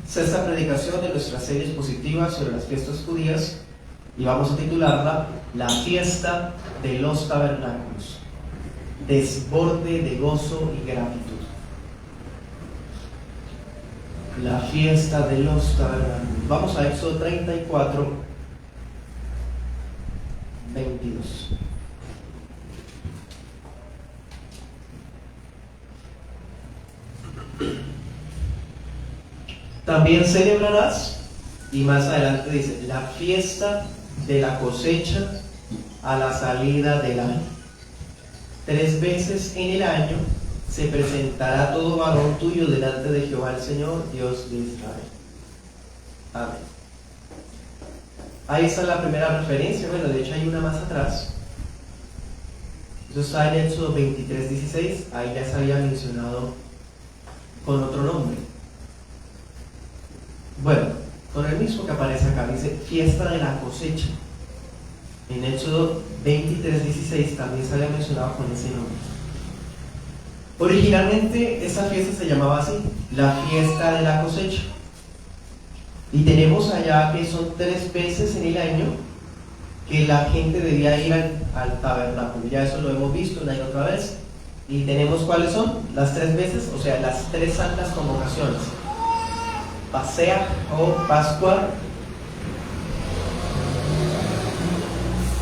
Sexta predicación de nuestra serie expositiva sobre las fiestas judías, y vamos a titularla La fiesta de los tabernáculos, desborde de gozo y gratitud. La fiesta de los tabernáculos. Vamos a Éxodo 34, 22. También celebrarás, y más adelante dice, la fiesta de la cosecha a la salida del año. 3 veces en el año se presentará todo varón tuyo delante de Jehová el Señor, Dios de Israel. Amén. Ahí está la primera referencia. Bueno, de hecho hay una más atrás. Eso está en Éxodo 23, 16. Ahí ya se había mencionado con otro nombre. Bueno, con el mismo que aparece acá, dice fiesta de la cosecha. En Éxodo 23, 16 también se había mencionado con ese nombre. Originalmente esa fiesta se llamaba así, la fiesta de la cosecha. Y tenemos allá que son 3 veces en el año que la gente debía ir al tabernáculo. Ya eso lo hemos visto una y otra vez. Y tenemos cuáles son las 3 veces, o sea, las 3 santas convocaciones. Pasea o Pascua,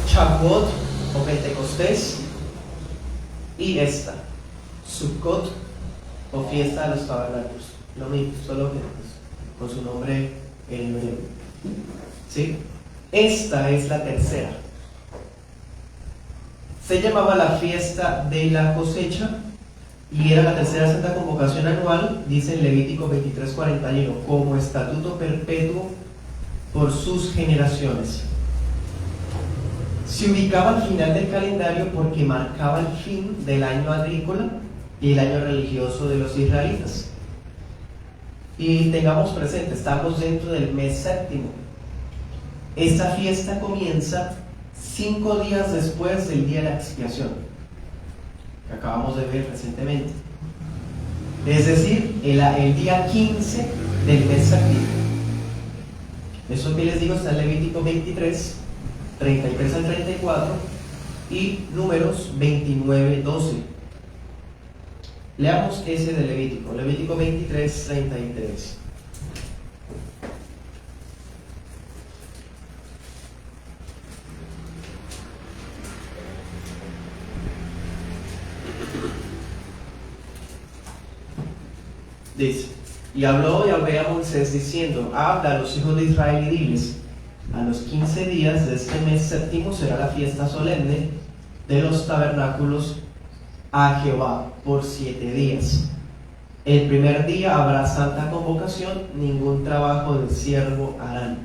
Shavuot o Pentecostés, y esta, Sukkot o fiesta de los tabernáculos. Lo mismo, solo que con su nombre en hebreo. ¿Sí? Esta es la tercera. Se llamaba la fiesta de la cosecha y era la tercera santa convocación anual, dice en Levítico 23:41, como estatuto perpetuo por sus generaciones. Se ubicaba al final del calendario porque marcaba el fin del año agrícola y el año religioso de los israelitas. Y tengamos presente, estamos dentro del mes séptimo. Esta fiesta comienza 5 días después del día de la expiación, que acabamos de ver recientemente, es decir, el día 15 del mes séptimo. Eso que les digo está en Levítico 23, 33 al 34 y Números 29, 12. Leamos ese de Levítico, Levítico 23, 33. Dice, y habló Yahvé a Moisés diciendo, habla a los hijos de Israel y diles, a los 15 días de este mes séptimo será la fiesta solemne de los tabernáculos a Jehová por 7 días. El primer día habrá santa convocación, ningún trabajo de siervo harán.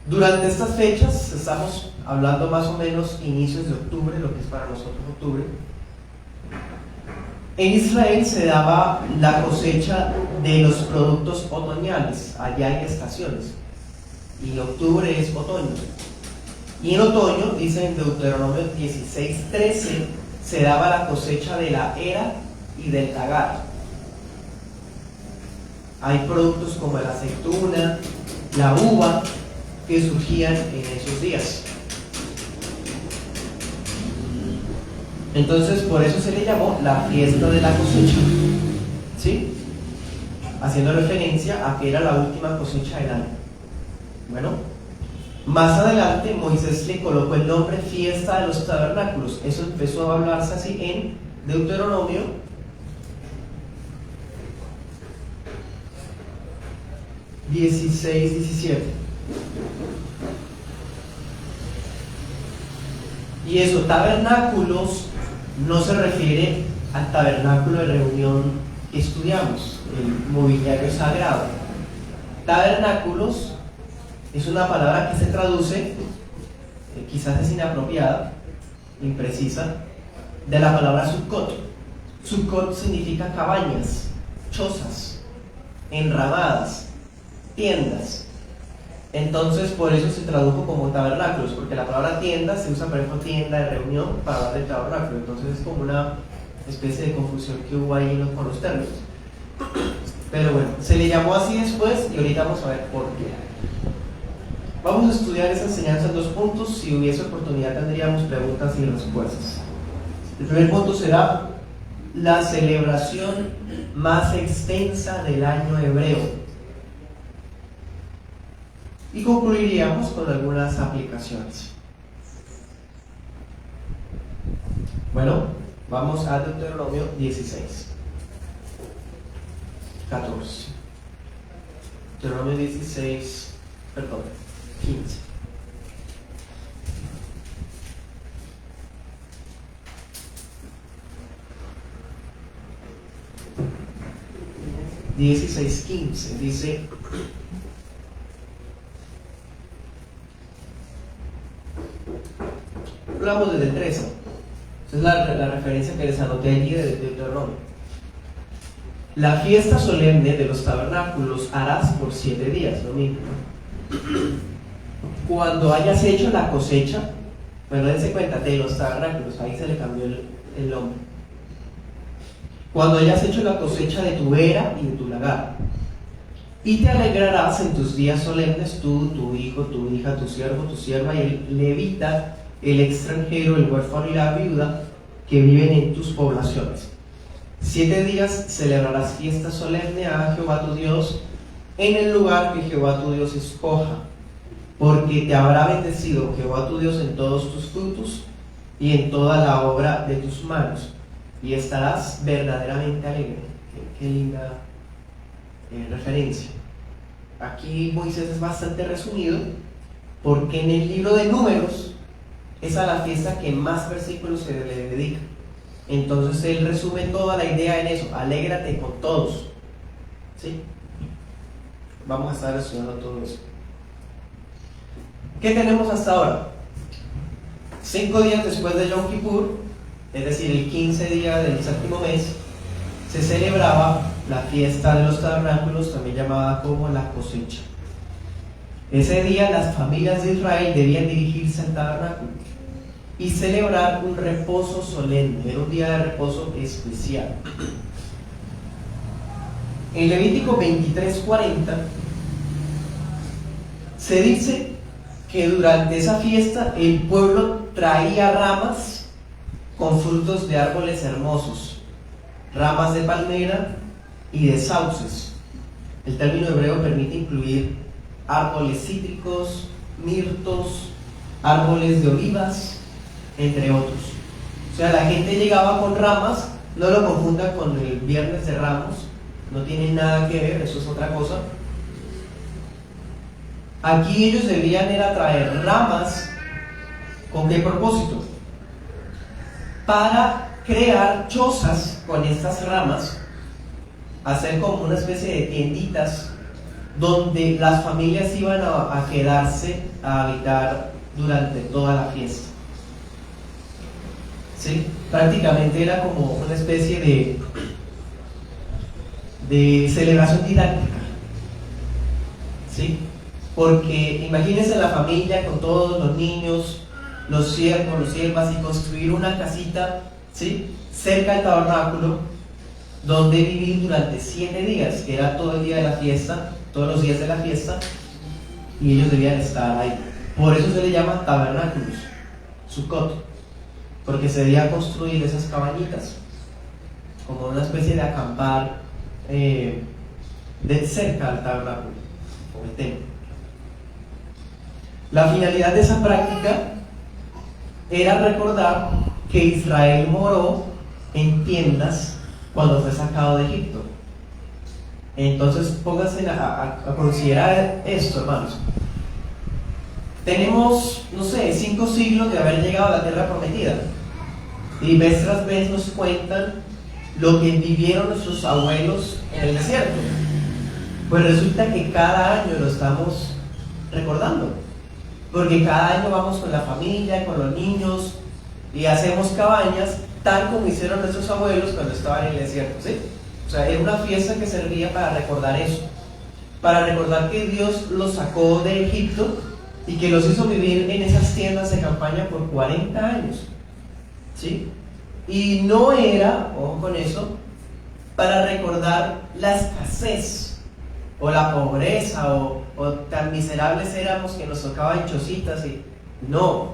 Durante estas fechas, estamos hablando más o menos inicios de octubre, lo que es para nosotros octubre. En Israel se daba la cosecha de los productos otoñales. Allá hay estaciones y octubre es otoño. Y en otoño, dice en Deuteronomio 16:13, se daba la cosecha de la era y del lagar. Hay productos como la aceituna, la uva, que surgían en esos días. Entonces, por eso se le llamó la fiesta de la cosecha, ¿sí? Haciendo referencia a que era la última cosecha del año. Bueno, más adelante Moisés le colocó el nombre fiesta de los tabernáculos. Eso empezó a hablarse así en Deuteronomio 16, 17. Y eso, tabernáculos, no se refiere al tabernáculo de reunión que estudiamos, el mobiliario sagrado. Tabernáculos es una palabra que se traduce, quizás es inapropiada, imprecisa, de la palabra Sukkot. Sukkot significa cabañas, chozas, enramadas, tiendas. Entonces, por eso se tradujo como tabernáculos, porque la palabra tienda se usa, por ejemplo, tienda de reunión para hablar del tabernáculo. Entonces, es como una especie de confusión que hubo ahí con los términos. Pero bueno, se le llamó así después y ahorita vamos a ver por qué. Vamos a estudiar esa enseñanza en 2 puntos. Si hubiese oportunidad tendríamos preguntas y respuestas. El primer punto será la celebración más extensa del año hebreo. Y concluiríamos con algunas aplicaciones. Bueno, vamos a Deuteronomio 16. 14. Deuteronomio 16, perdón, 15. Dieciséis, 15 dice: hablamos desde el 13. Esa es la referencia que les anoté allí de Deuteronomio. La fiesta solemne de los tabernáculos harás por 7 días, lo mismo. Cuando hayas hecho la cosecha, bueno, dense cuenta de los tabernáculos, ahí se le cambió el nombre. Cuando hayas hecho la cosecha de tu era y de tu lagar, y te alegrarás en tus días solemnes, tú, tu hijo, tu hija, tu siervo, tu sierva, y el levita, el extranjero, el huérfano y la viuda que viven en tus poblaciones. 7 días celebrarás fiesta solemne a Jehová tu Dios en el lugar que Jehová tu Dios escoja, porque te habrá bendecido Jehová tu Dios en todos tus frutos y en toda la obra de tus manos, y estarás verdaderamente alegre. Qué linda referencia. Aquí Moisés es bastante resumido, porque en el libro de Números es a la fiesta que más versículos se le dedica. Entonces él resume toda la idea en eso: alégrate con todos. ¿Sí? Vamos a estar estudiando todo eso. ¿Qué tenemos hasta ahora? 5 días después de Yom Kippur, es decir, el 15 día del 7º mes, se celebraba la fiesta de los tabernáculos, también llamada como la cosecha. Ese día las familias de Israel debían dirigirse al tabernáculo y celebrar un reposo solemne. Era un día de reposo especial. En Levítico 23:40 se dice que durante esa fiesta el pueblo traía ramas con frutos de árboles hermosos, ramas de palmera y de sauces. El término hebreo permite incluir árboles cítricos, mirtos, árboles de olivas, entre otros. O sea, la gente llegaba con ramas. No lo confundan con el Viernes de Ramos, no tiene nada que ver, eso es otra cosa. Aquí ellos debían era traer ramas. ¿Con qué propósito? Para crear chozas con estas ramas, hacer como una especie de tienditas donde las familias iban a quedarse a habitar durante toda la fiesta. ¿Sí? Prácticamente era como una especie de celebración didáctica. ¿Sí? Porque imagínense la familia con todos los niños, los siervos, los siervas, y construir una casita, ¿sí?, cerca del tabernáculo, donde vivir durante 7 días, que era todo el día de la fiesta, todos los días de la fiesta, y ellos debían estar ahí. Por eso se le llama tabernáculos, Sukkot, porque se debía construir esas cabañitas, como una especie de acampar de cerca al tabernáculo, o el templo. La finalidad de esa práctica era recordar que Israel moró en tiendas cuando fue sacado de Egipto. Entonces pónganse a considerar esto, hermanos. Tenemos, no sé, 5 siglos de haber llegado a la tierra prometida, y vez tras vez nos cuentan lo que vivieron nuestros abuelos en el desierto. Pues resulta que cada año lo estamos recordando, porque cada año vamos con la familia, con los niños, y hacemos cabañas tal como hicieron nuestros abuelos cuando estaban en el desierto, ¿sí? O sea, era una fiesta que servía para recordar eso, para recordar que Dios los sacó de Egipto y que los hizo vivir en esas tiendas de campaña por 40 años, ¿sí? Y no era, ojo con eso, para recordar la escasez o la pobreza o tan miserables éramos que nos tocaban chocitas y no.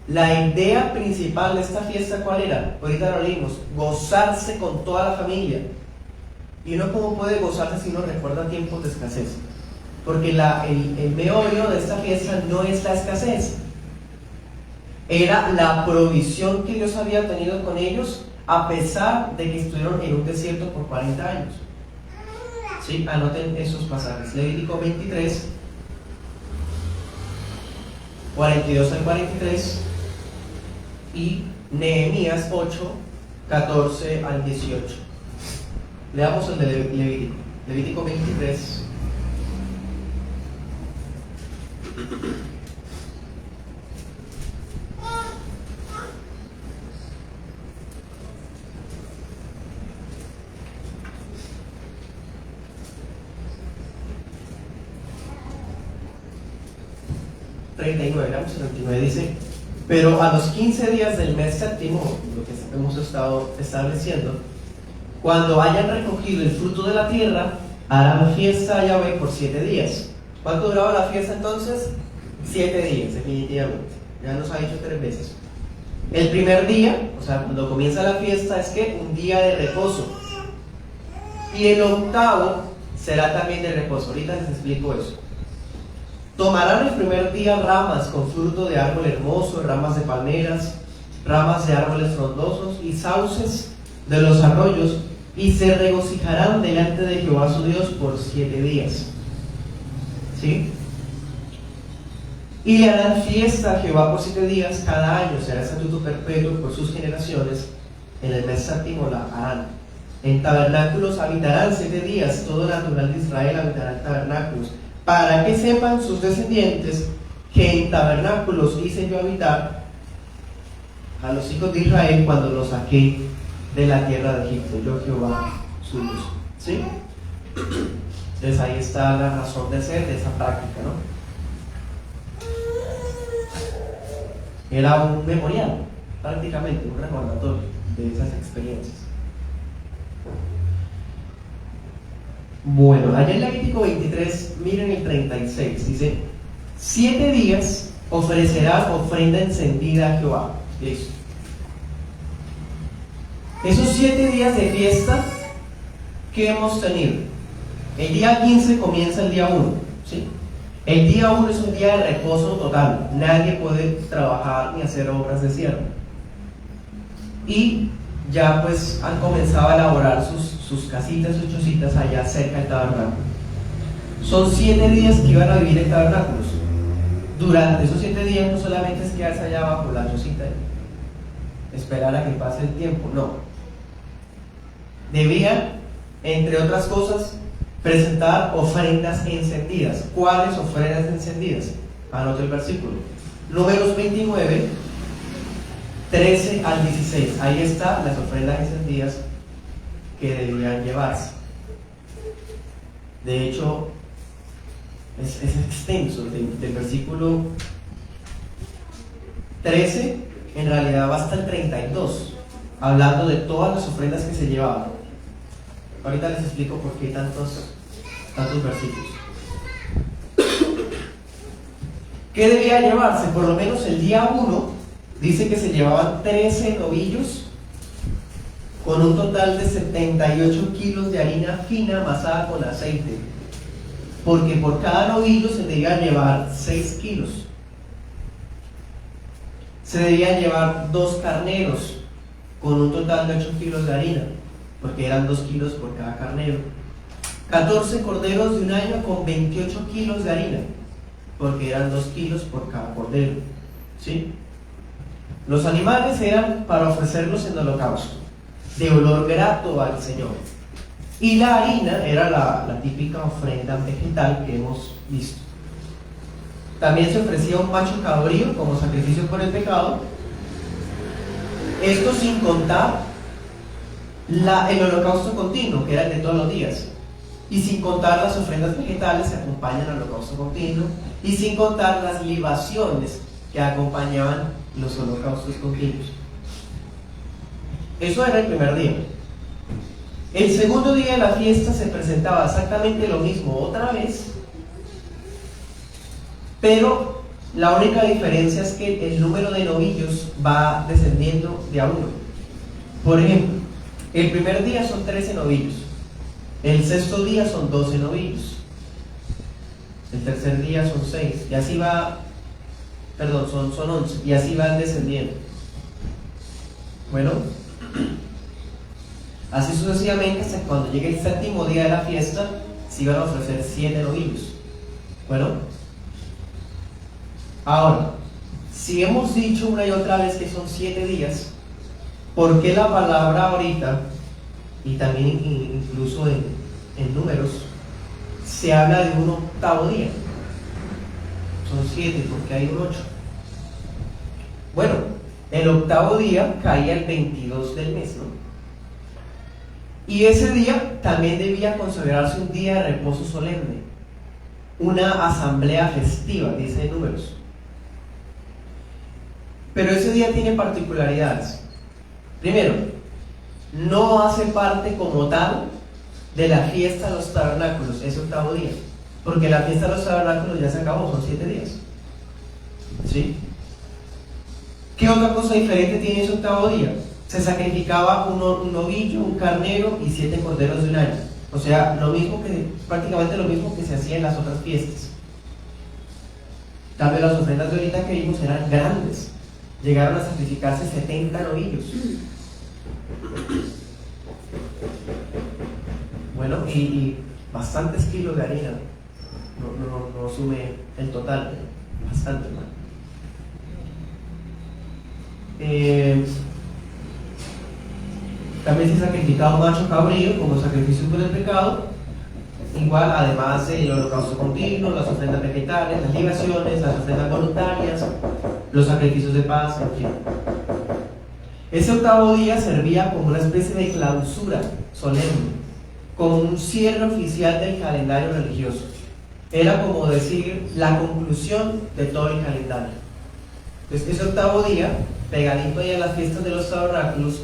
La idea principal de esta fiesta, ¿cuál era? Ahorita lo leímos, gozarse con toda la familia. Y uno cómo puede gozarse si uno recuerda tiempos de escasez, porque el meollo de esta fiesta no es la escasez, era la provisión que Dios había tenido con ellos a pesar de que estuvieron en un desierto por 40 años. ¿Sí? Anoten esos pasajes. Levítico 23, 42 al 43 y Nehemías 8, 14 al 18. Leamos el de Levítico. Levítico 23. Leamos el 39, dice: pero a los 15 días del mes séptimo, lo que hemos estado estableciendo, cuando hayan recogido el fruto de la tierra, harán fiesta a Yahweh por 7 días. ¿Cuánto duraba la fiesta entonces? 7 días, definitivamente. Ya nos ha dicho 3 veces. El primer día, o sea, cuando comienza la fiesta, es que un día de reposo. Y el octavo será también de reposo. Ahorita les explico eso. Tomarán el primer día ramas con fruto de árbol hermoso, ramas de palmeras, ramas de árboles frondosos y sauces de los arroyos, y se regocijarán delante de Jehová su Dios por 7 días. ¿Sí? Y le harán fiesta a Jehová por 7 días cada año, será estatuto perpetuo por sus generaciones. En el mes séptimo la harán. En tabernáculos habitarán 7 días, todo natural de Israel habitará en tabernáculos, para que sepan sus descendientes que en tabernáculos hice yo habitar a los hijos de Israel cuando los saqué de la tierra de Egipto, yo Jehová su Dios. ¿Sí? Entonces ahí está la razón de ser de esa práctica, ¿no? Era un memorial, prácticamente, un recordatorio de esas experiencias. Bueno, allá en Levítico 23, miren el 36, dice: 7 días ofrecerás ofrenda encendida a Jehová. Listo. Esos 7 días de fiesta que hemos tenido, el día 15 comienza el día 1, ¿sí? El día 1 es un día de reposo total, nadie puede trabajar ni hacer obras de siervo. Y ya pues han comenzado a elaborar sus casitas, sus chocitas allá cerca del tabernáculo. Son 7 días que iban a vivir en tabernáculos. Durante esos 7 días no solamente es quedarse allá abajo la chocita y esperar a que pase el tiempo, no. Debían, entre otras cosas, presentar ofrendas encendidas. ¿Cuáles ofrendas encendidas? Anote el versículo. Números 29, 13 al 16. Ahí están las ofrendas encendidas que debían llevarse. De hecho, es extenso. Del versículo 13, en realidad va hasta el 32, hablando de todas las ofrendas que se llevaban. Ahorita les explico por qué tantos versículos. ¿Qué debía llevarse? Por lo menos el día 1 dice que se llevaban 13 novillos con un total de 78 kilos de harina fina amasada con aceite, porque por cada novillo se debía llevar 6 kilos. Se debían llevar 2 carneros con un total de 8 kilos de harina, porque eran 2 kilos por cada carnero. 14 corderos de un año con 28 kilos de harina, porque eran 2 kilos por cada cordero. ¿Sí? Los animales eran para ofrecerlos en holocausto, de olor grato al Señor. Y la harina era la típica ofrenda vegetal que hemos visto. También se ofrecía un macho cabrío como sacrificio por el pecado. Esto sin contar el holocausto continuo, que era el de todos los días. Y sin contar las ofrendas vegetales que acompañan al holocausto continuo. Y sin contar las libaciones que acompañaban los holocaustos continuos. Eso era el primer día. El segundo día de la fiesta se presentaba exactamente lo mismo otra vez, pero la única diferencia es que el número de novillos va descendiendo de a uno. Por ejemplo, el primer día son 13 novillos, el sexto día son 12 novillos, el tercer día son 6, y así va, perdón, son 11, y así van descendiendo. Bueno, así sucesivamente hasta que cuando llegue el séptimo día de la fiesta se iban a ofrecer 7 novillos. Bueno, ahora, si hemos dicho una y otra vez que son 7 días, ¿por qué la palabra ahorita, y también incluso en números, se habla de un octavo día? Son 7, porque hay un 8. Bueno, el octavo día caía el 22 del mes, ¿no? Y ese día también debía considerarse un día de reposo solemne, una asamblea festiva, dice en números. Pero ese día tiene particularidades. Primero, no hace parte como tal de la fiesta de los tabernáculos, ese octavo día, porque la fiesta de los tabernáculos ya se acabó, son 7 días. ¿Sí? ¿Qué otra cosa diferente tiene ese octavo día? Se sacrificaba un novillo, un carnero y 7 corderos de un año. O sea, prácticamente lo mismo que se hacía en las otras fiestas. Tal vez las ofrendas de ahorita que vimos eran grandes. Llegaron a sacrificarse 70 novillos. Bueno, y bastantes kilos de harina. No sume el total, bastante mal. También se sacrificaba un macho cabrío como sacrificio por el pecado. Igual, además del holocausto continuo, las ofrendas vegetales, las libaciones, las ofrendas voluntarias, los sacrificios de paz, en fin. Ese octavo día servía como una especie de clausura solemne, como un cierre oficial del calendario religioso. Era como decir la conclusión de todo el calendario. Entonces, ese octavo día, pegadito ahí a las fiestas de los tabernáculos,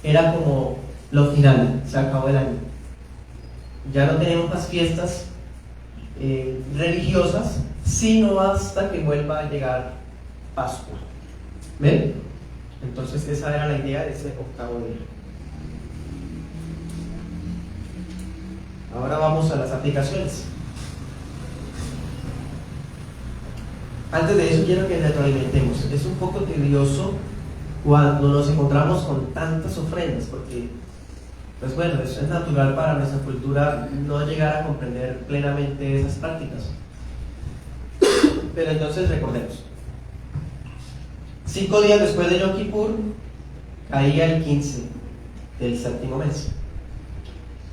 era como lo final, se acabó el año. Ya no tenemos más fiestas religiosas, sino hasta que vuelva a llegar Pascua. ¿Ven? Entonces esa era la idea de ese octavo día. Ahora vamos a las aplicaciones. Antes de eso quiero que retroalimentemos. Es un poco tedioso cuando nos encontramos con tantas ofrendas, porque pues bueno, es natural para nuestra cultura no llegar a comprender plenamente esas prácticas. Pero entonces recordemos, 5 días después de Yom Kippur caía el 15 del séptimo mes.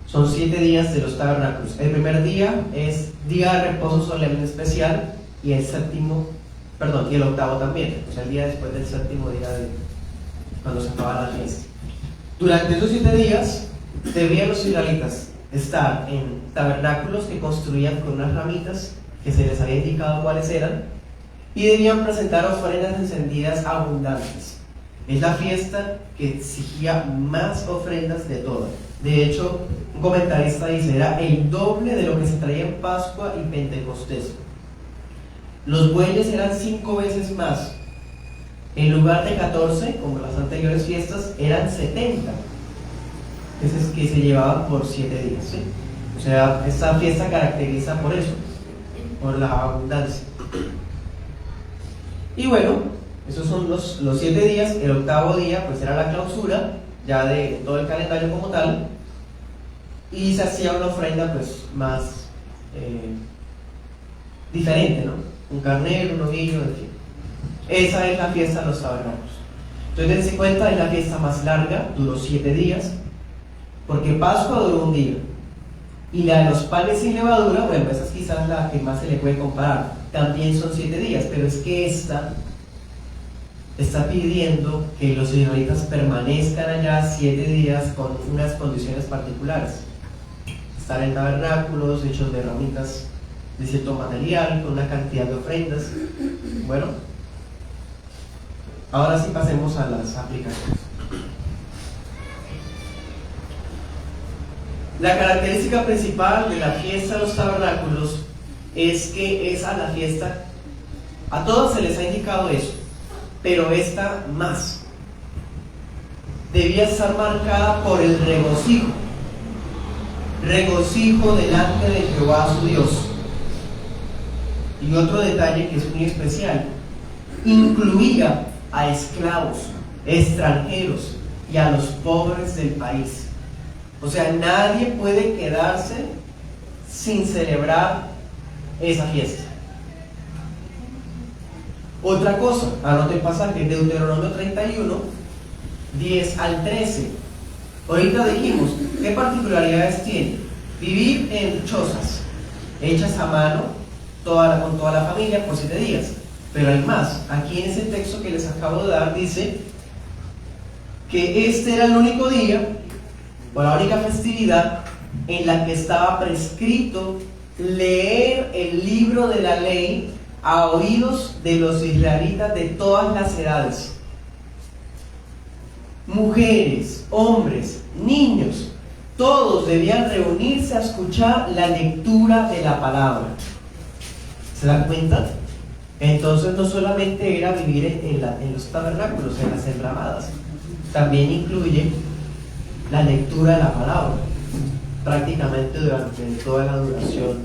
Son 7 días de los tabernáculos. El primer día es día de reposo solemne especial, y el octavo también, o sea, el día después del séptimo día de cuando se acaba la fiesta. Durante esos 7 días debían los israelitas estar en tabernáculos que construían con unas ramitas que se les había indicado cuáles eran, y debían presentar ofrendas encendidas abundantes. Es la fiesta que exigía más ofrendas de todas. De hecho, un comentarista dice, era el doble de lo que se traía en Pascua y Pentecostés. Los bueyes eran 5 veces más. En lugar de 14, como las anteriores fiestas, eran 70. Es que se llevaban por 7 días, ¿sí? O sea, esta fiesta caracteriza por eso, por la abundancia. Y bueno, esos son los 7 días. El octavo día pues era la clausura ya de todo el calendario como tal, y se hacía una ofrenda pues más diferente, ¿no? Un carnero, un novillo, en fin. Esa es la fiesta de los tabernáculos. Entonces dense cuenta, es la fiesta más larga, duró 7 días, porque Pascua duró un día, y la de los panes sin levadura, bueno, esa es quizás la que más se le puede comparar, también son 7 días, pero es que esta está pidiendo que los israelitas permanezcan allá 7 días con unas condiciones particulares: estar en tabernáculos hechos de ramitas de cierto material, con una cantidad de ofrendas. Bueno, ahora sí pasemos a las aplicaciones. La característica principal de la fiesta de los tabernáculos es que es a la fiesta, a todos se les ha indicado eso, pero esta más. Debía estar marcada por el regocijo delante de Jehová su Dios. Y otro detalle que es muy especial, incluía a esclavos, extranjeros y a los pobres del país. O sea, nadie puede quedarse sin celebrar esa fiesta. Otra cosa, anote el pasaje, Deuteronomio 31, 10 al 13. Ahorita dijimos, ¿qué particularidades tiene? Vivir en chozas, hechas a mano, con toda la familia por 7 días. Pero hay más, aquí en ese texto que les acabo de dar dice que este era el único día, o la única festividad en la que estaba prescrito leer el libro de la ley a oídos de los israelitas de todas las edades. Mujeres, hombres, niños, todos debían reunirse a escuchar la lectura de la palabra. ¿Se dan cuenta? Entonces no solamente era vivir en los tabernáculos, en las enramadas, también incluye la lectura de la palabra, prácticamente durante toda la duración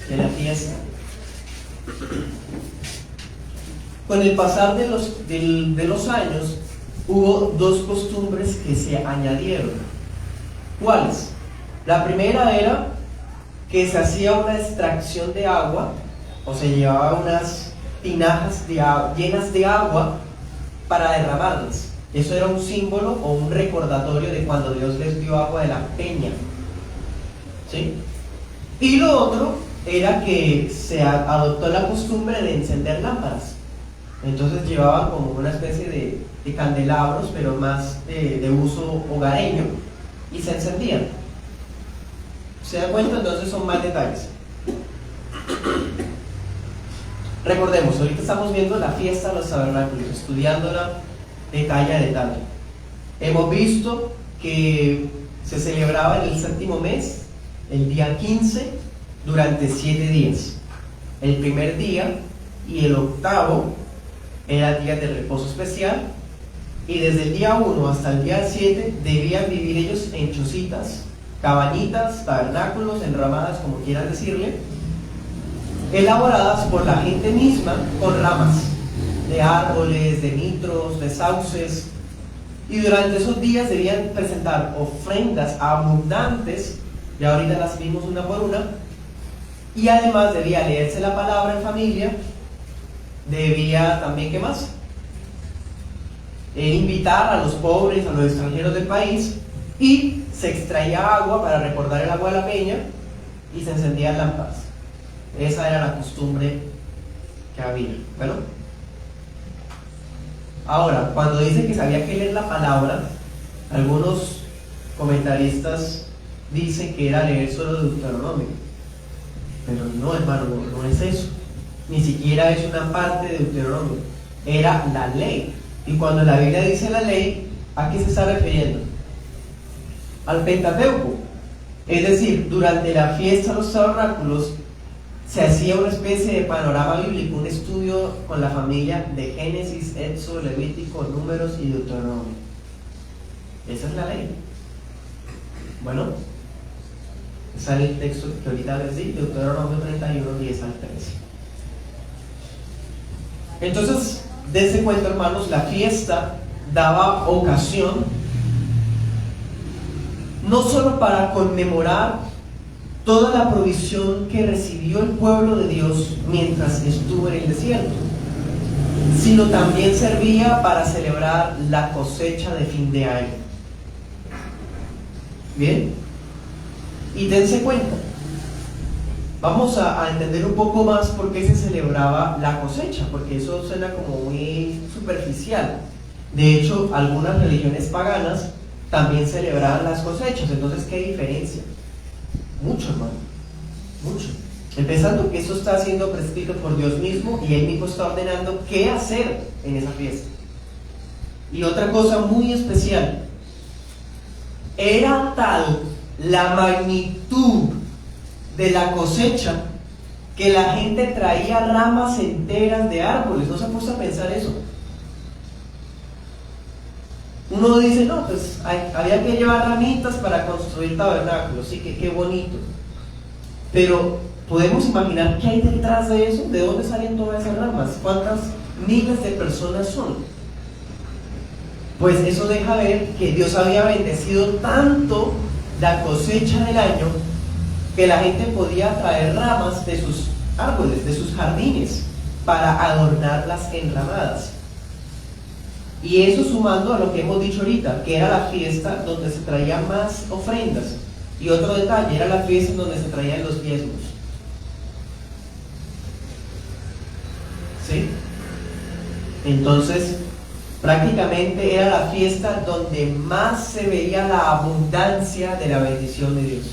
de la fiesta. Con el pasar de los años, hubo dos costumbres que se añadieron. ¿Cuáles? La primera era que se hacía una extracción de agua, o se llevaba unas tinajas llenas de agua para derramarlas. Eso era un símbolo o un recordatorio de cuando Dios les dio agua de la peña. ¿Sí? Y lo otro era que se adoptó la costumbre de encender lámparas. Entonces llevaban como una especie de candelabros, pero más de uso hogareño, y se encendían. ¿Se dan cuenta? Entonces son más detalles. Recordemos, ahorita estamos viendo la fiesta de los tabernáculos, estudiándola detalle a detalle. Hemos visto que se celebraba en el séptimo mes, el día 15, durante 7 días. El primer día y el octavo eran días de reposo especial, y desde el día 1 hasta el día 7 debían vivir ellos en chocitas, cabañitas, tabernáculos, enramadas, como quieran decirle, elaboradas por la gente misma con ramas de árboles, de nitros, de sauces, y durante esos días debían presentar ofrendas abundantes, ya ahorita las vimos una por una, y además debía leerse la palabra en familia, debía también, ¿qué más? Invitar a los pobres, a los extranjeros del país, y se extraía agua para recordar el agua de la peña, y se encendían lámparas. Esa era la costumbre que había. Bueno, ahora, cuando dice que se había que leer la palabra, algunos comentaristas dicen que era leer solo Deuteronomio, pero no, hermano, no es eso, ni siquiera es una parte de Deuteronomio, era la ley. Y cuando la Biblia dice la ley, ¿a qué se está refiriendo? Al Pentateuco. Es decir, durante la fiesta de los tabernáculos se hacía una especie de panorama bíblico, un estudio con la familia de Génesis, Éxodo, Levítico, Números y Deuteronomio. Esa es la ley. Bueno, sale el texto que ahorita les di, Deuteronomio 31, 10 al 13. Entonces, dense cuenta, hermanos, la fiesta daba ocasión no solo para conmemorar toda la provisión que recibió el pueblo de Dios mientras estuvo en el desierto, sino también servía para celebrar la cosecha de fin de año. Bien, y dense cuenta, vamos a entender un poco más por qué se celebraba la cosecha, porque eso suena como muy superficial. De hecho, algunas religiones paganas también celebraban las cosechas. Entonces, ¿qué diferencia? Mucho, hermano, mucho. Empezando que eso está siendo prescrito por Dios mismo, y Él mismo está ordenando qué hacer en esa fiesta. Y otra cosa muy especial, era tal la magnitud de la cosecha, que la gente traía ramas enteras de árboles. ¿No se ha puesto a pensar eso? Uno dice, no, pues había que llevar ramitas para construir tabernáculos, sí, que qué bonito. Pero podemos imaginar qué hay detrás de eso, de dónde salen todas esas ramas, cuántas miles de personas son. Pues eso deja ver que Dios había bendecido tanto la cosecha del año que la gente podía traer ramas de sus árboles, de sus jardines, para adornar las enramadas. Y eso sumando a lo que hemos dicho ahorita, que era la fiesta donde se traían más ofrendas. Y otro detalle, era la fiesta donde se traían los diezmos. ¿Sí? Entonces, prácticamente era la fiesta donde más se veía la abundancia de la bendición de Dios.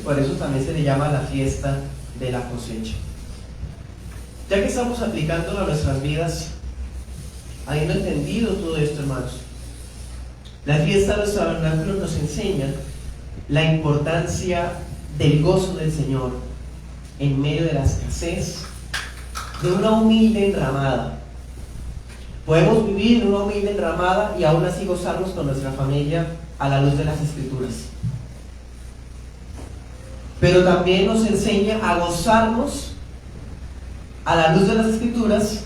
Por eso también se le llama la fiesta de la cosecha. Ya que estamos aplicándolo a nuestras vidas, habiendo entendido todo esto, hermanos, la fiesta de los tabernáculos nos enseña la importancia del gozo del Señor en medio de la escasez, de una humilde enramada. Podemos vivir en una humilde enramada y aún así gozarnos con nuestra familia a la luz de las Escrituras. Pero también nos enseña a gozarnos a la luz de las Escrituras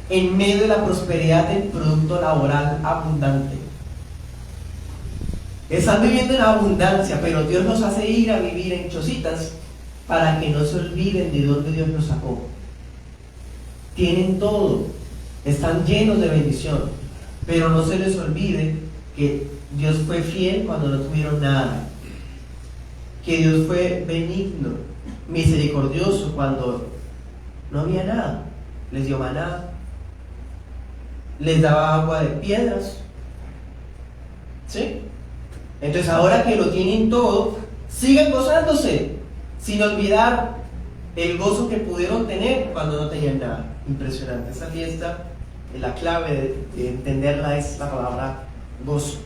en medio de la prosperidad del producto laboral abundante. Están viviendo en abundancia, pero Dios nos hace ir a vivir en chocitas para que no se olviden de dónde Dios nos sacó. Tienen todo, están llenos de bendición, pero no se les olvide que Dios fue fiel cuando no tuvieron nada, que Dios fue benigno, misericordioso cuando no había nada, les dio maná, les daba agua de piedras, ¿sí? Entonces ahora que lo tienen todo, sigan gozándose, sin olvidar el gozo que pudieron tener cuando no tenían nada. Impresionante, esa fiesta, la clave de entenderla es la palabra gozo.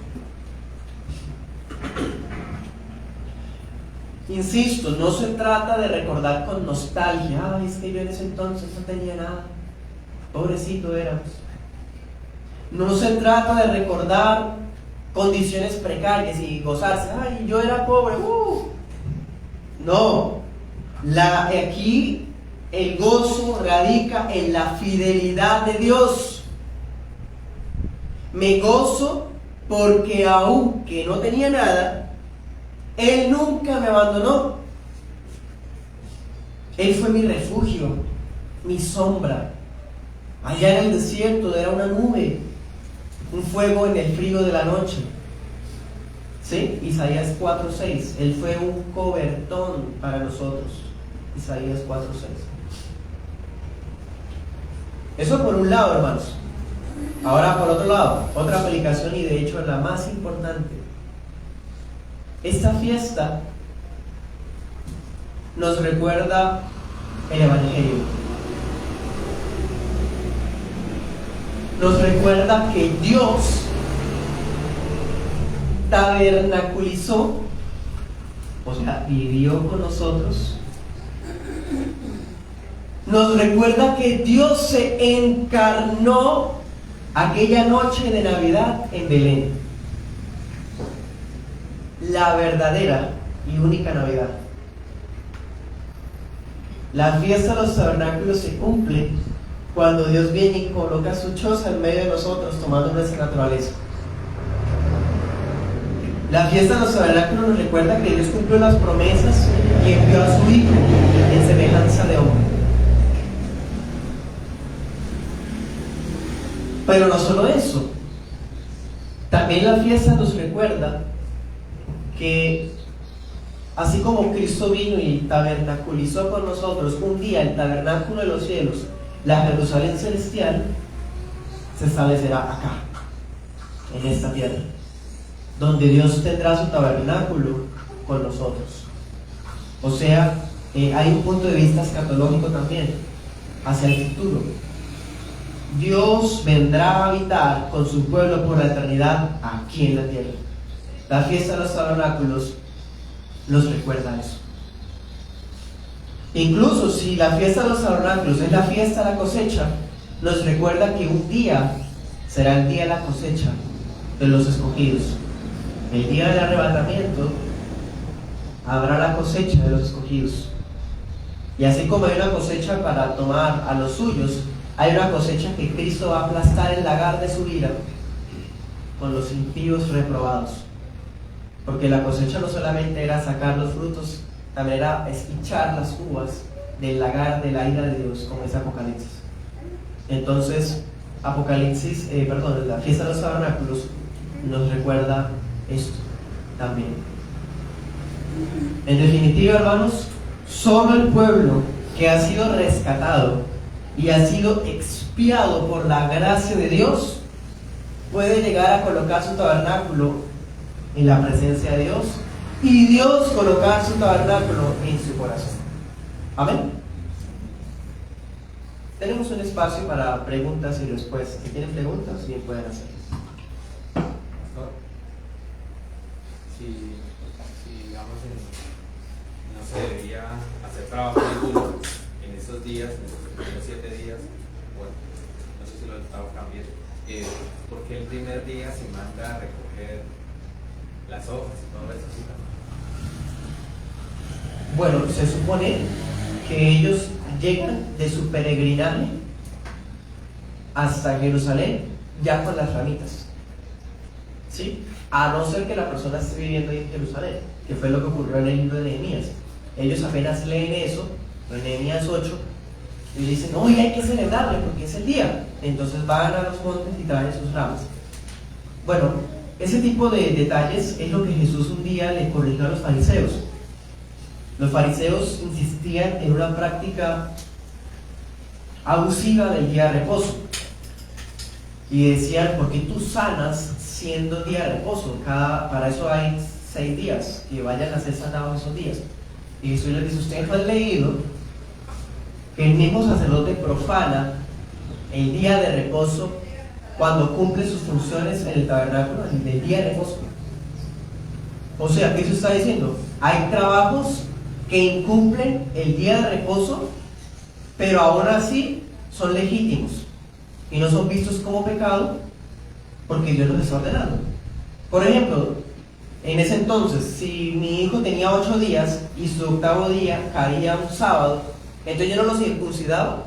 Insisto, no se trata de recordar con nostalgia, es que yo en ese entonces no tenía nada, pobrecito éramos. No se trata de recordar condiciones precarias y gozarse, ay, yo era pobre, No, aquí el gozo radica en la fidelidad de Dios. Me gozo porque aunque no tenía nada, Él nunca me abandonó. Él fue mi refugio, mi sombra. Allá en el desierto era una nube, un fuego en el frío de la noche. ¿Sí? Isaías 4:6. Él fue un cobertón para nosotros. Isaías 4:6. Eso por un lado, hermanos. Ahora por otro lado, otra aplicación, y de hecho la más importante. Esta fiesta nos recuerda el Evangelio. Nos recuerda que Dios tabernaculizó, o sea, vivió con nosotros. Nos recuerda que Dios se encarnó aquella noche de Navidad en Belén. La verdadera y única Navidad. La fiesta de los tabernáculos se cumple cuando Dios viene y coloca su choza en medio de nosotros, tomando nuestra naturaleza. La fiesta de los tabernáculos nos recuerda que Dios cumplió las promesas y envió a su Hijo en semejanza de hombre. Pero no solo eso, también la fiesta nos recuerda que así como Cristo vino y tabernaculizó con nosotros un día el tabernáculo de los cielos, la Jerusalén celestial se establecerá acá, en esta tierra, donde Dios tendrá su tabernáculo con nosotros. O sea, hay un punto de vista escatológico también hacia el futuro. Dios vendrá a habitar con su pueblo por la eternidad aquí en la tierra. La fiesta de los tabernáculos nos recuerda eso. Incluso si la fiesta de los tabernáculos es la fiesta de la cosecha, nos recuerda que un día será el día de la cosecha de los escogidos. El día del arrebatamiento habrá la cosecha de los escogidos. Y así como hay una cosecha para tomar a los suyos, hay una cosecha que Cristo va a aplastar el lagar de su ira con los impíos reprobados. Porque la cosecha no solamente era sacar los frutos, también era espichar las uvas del lagar de la ira de Dios, como es Apocalipsis. Entonces, la fiesta de los tabernáculos nos recuerda esto también. En definitiva, hermanos, solo el pueblo que ha sido rescatado y ha sido expiado por la gracia de Dios puede llegar a colocar su tabernáculo en la presencia de Dios y Dios colocar su tabernáculo en su corazón. Amén. Tenemos un espacio para preguntas y respuestas. Si tienen preguntas, bien pueden hacerlas. Si digamos, no se debería hacer trabajo muy duro en esos días, en esos primeros 7 días, bueno, no sé si lo estaba cambiando, porque el primer día se manda a recoger las hojas y todo eso. Bueno, se supone que ellos llegan de su peregrinaje hasta Jerusalén ya con las ramitas, ¿sí? A no ser que la persona esté viviendo ahí en Jerusalén, que fue lo que ocurrió en el libro de Nehemías. Ellos apenas leen eso, en Nehemías 8, y dicen, hoy hay que celebrarle porque es el día. Entonces van a los montes y traen sus ramas. Bueno, ese tipo de detalles es lo que Jesús un día le corrigió a los fariseos. Los fariseos insistían en una práctica abusiva del día de reposo y decían, ¿por qué tú sanas siendo día de reposo? Para eso hay 6 días, que vayan a ser sanados esos días. Y Jesús les dice, ustedes no han leído que el mismo sacerdote profana el día de reposo cuando cumple sus funciones en el tabernáculo, el día de reposo. O sea, ¿qué se está diciendo? Hay trabajos que incumplen el día de reposo, pero aún así son legítimos y no son vistos como pecado porque Dios los está ordenando. Por ejemplo, en ese entonces, si mi hijo tenía 8 días y su 8º día caía un sábado, entonces yo no lo circuncidaba.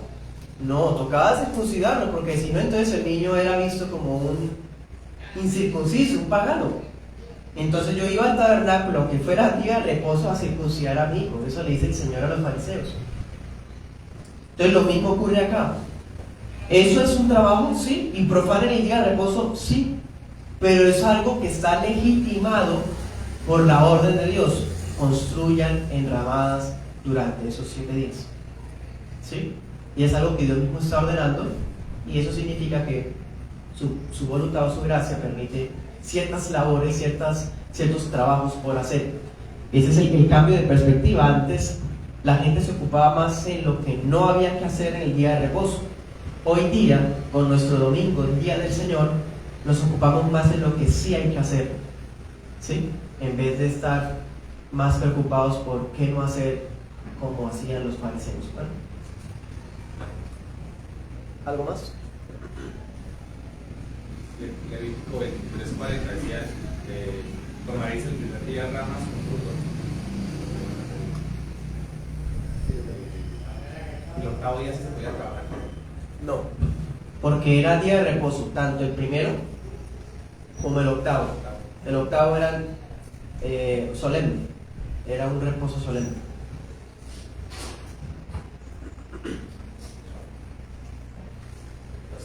No, tocaba circuncidarlo, porque si no, entonces el niño era visto como un incircunciso, un pagano. Entonces yo iba al tabernáculo, aunque fuera día de reposo, a circuncidar a mi hijo. Eso le dice el Señor a los fariseos. Entonces lo mismo ocurre acá. ¿Eso es un trabajo? Sí. ¿Y profanan el día de reposo? Sí. Pero es algo que está legitimado por la orden de Dios. Construyan enramadas durante esos 7 días. ¿Sí? Y es algo que Dios mismo está ordenando, y eso significa que su voluntad o su gracia permite ciertas labores, ciertos trabajos por hacer. Ese es el cambio de perspectiva. Antes la gente se ocupaba más en lo que no había que hacer en el día de reposo. Hoy día, con nuestro domingo, el día del Señor, nos ocupamos más en lo que sí hay que hacer, ¿sí? En vez de estar más preocupados por qué no hacer como hacían los fariseos. ¿Bueno? ¿Algo más? Levítico 23:40 decía, tomaréis el primer día ramas con fruto. ¿Y el 8º día se podía trabajar? No, porque era día de reposo, tanto el primero como el 8º. El 8º era solemne, era un reposo solemne.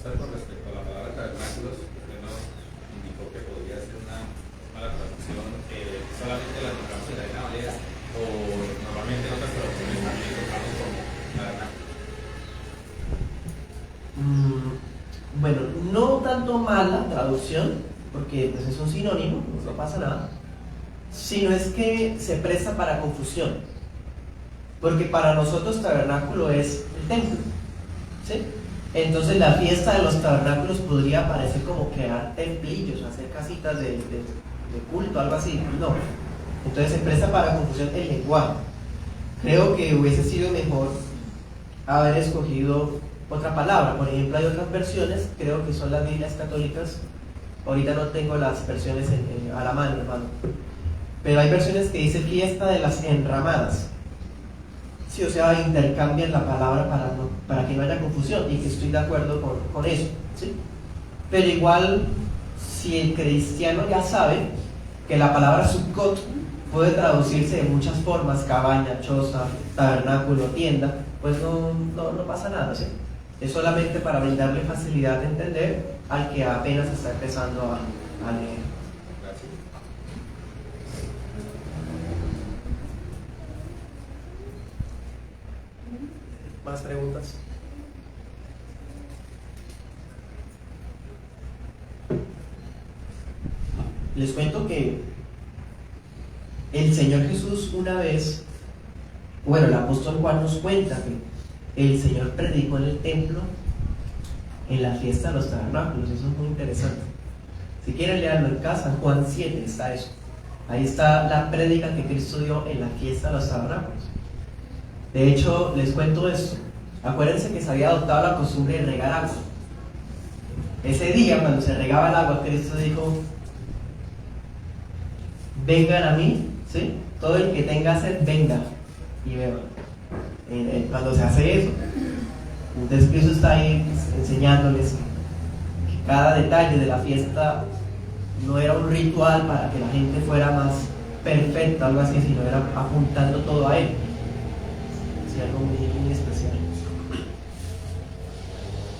Con respecto a la palabra tabernáculos, usted nos indicó que podría ser una mala traducción, solamente la tocamos en la Reina Valera, o normalmente en otras traducciones también tocamos como tabernáculo. Bueno, no tanto mala traducción, porque pues es un sinónimo, no pasa nada, sino es que se presta para confusión, porque para nosotros tabernáculo es el templo, ¿sí? Entonces la fiesta de los tabernáculos podría parecer como crear templillos, hacer casitas de culto, algo así. No. Entonces se presta para confusión el lenguaje. Creo que hubiese sido mejor haber escogido otra palabra. Por ejemplo, hay otras versiones, creo que son las Biblias católicas. Ahorita no tengo las versiones a la mano, hermano. Pero hay versiones que dice fiesta de las enramadas. Sí, o sea, intercambian la palabra para que no haya confusión, y que estoy de acuerdo con eso, ¿sí? Pero igual, si el cristiano ya sabe que la palabra Sukkot puede traducirse de muchas formas, cabaña, choza, tabernáculo, tienda, pues no pasa nada, ¿sí? Es solamente para brindarle facilidad de entender al que apenas está empezando a leer. Gracias. ¿Más preguntas? Les cuento que el Señor Jesús una vez, bueno, el apóstol Juan nos cuenta que el Señor predicó en el templo en la fiesta de los tabernáculos. Eso es muy interesante. Si quieren leerlo en casa, Juan 7 está eso. Ahí está la prédica que Cristo dio en la fiesta de los tabernáculos. De hecho, les cuento esto. Acuérdense que se había adoptado la costumbre de regar agua. Ese día, cuando se regaba el agua, Cristo dijo: vengan a mí, ¿sí? Todo el que tenga sed, venga y beba. Cuando se hace eso, entonces Cristo está ahí enseñándoles que cada detalle de la fiesta no era un ritual para que la gente fuera más perfecta, algo así, sino era apuntando todo a Él. Sí, algo muy